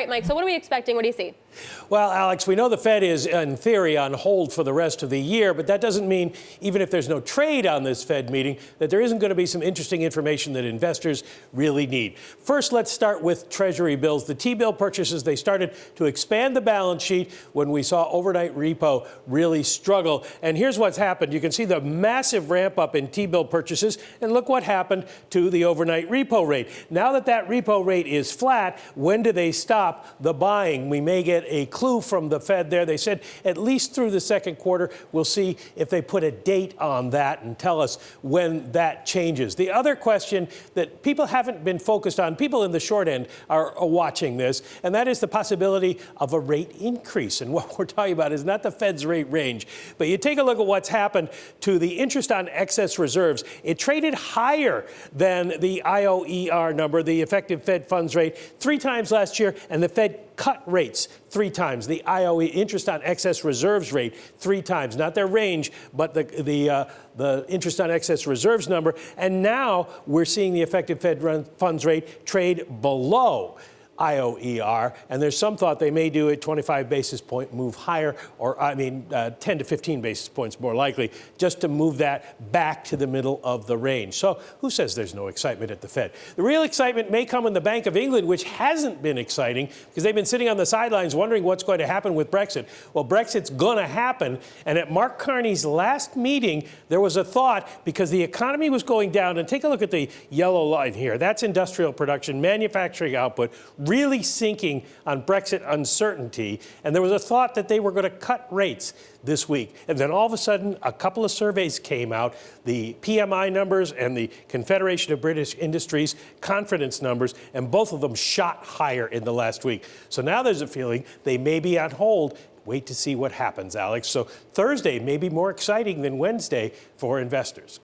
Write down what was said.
right, Mike, so what are we expecting? What do you see? Well, Alex, we know the Fed is, in theory, on hold for the rest of the year, but that doesn't mean, even if there's no trade on this Fed meeting, that there isn't going to be some interesting information that investors really need. First, let's start with Treasury bills. The T-bill purchases, they started to expand the balance sheet when we saw overnight repo really struggle. And here's what's happened. You can see the massive ramp up in T-bill purchases, and look what happened to the overnight repo rate. Now that that repo rate is flat, when do they stop the buying? We may get a clue from the Fed there. They said at least through the second quarter. We'll see if they put a date on that and tell us when that changes. The other question that people haven't been focused on, people in the short end are watching this, and that is the possibility of a rate increase. And what we're talking about is not the Fed's rate range, but you take a look at what's happened to the interest on excess reserves. It traded higher than the IOER number, the effective Fed funds rate, 3 times last year, and the Fed cut rates 3 times. The IOE, interest on excess reserves rate, 3 times. Not their range, but the interest on excess reserves number. And now we're seeing the effective Fed funds rate trade below IOER, and there's some thought they may do a 25 basis point move higher, or 10 to 15 basis points more likely, just to move that back to the middle of the range. So who says there's no excitement at the Fed? The real excitement may come in the Bank of England, which hasn't been exciting because they've been sitting on the sidelines wondering what's going to happen with Brexit. Well, Brexit's going to happen, and at Mark Carney's last meeting, there was a thought, because the economy was going down, and take a look at the yellow line here. That's industrial production, manufacturing output, really sinking on Brexit uncertainty. And there was a thought that they were going to cut rates this week. And then all of a sudden, a couple of surveys came out, the PMI numbers and the Confederation of British Industries confidence numbers, and both of them shot higher in the last week. So now there's a feeling they may be on hold. Wait to see what happens, Alex. So Thursday may be more exciting than Wednesday for investors.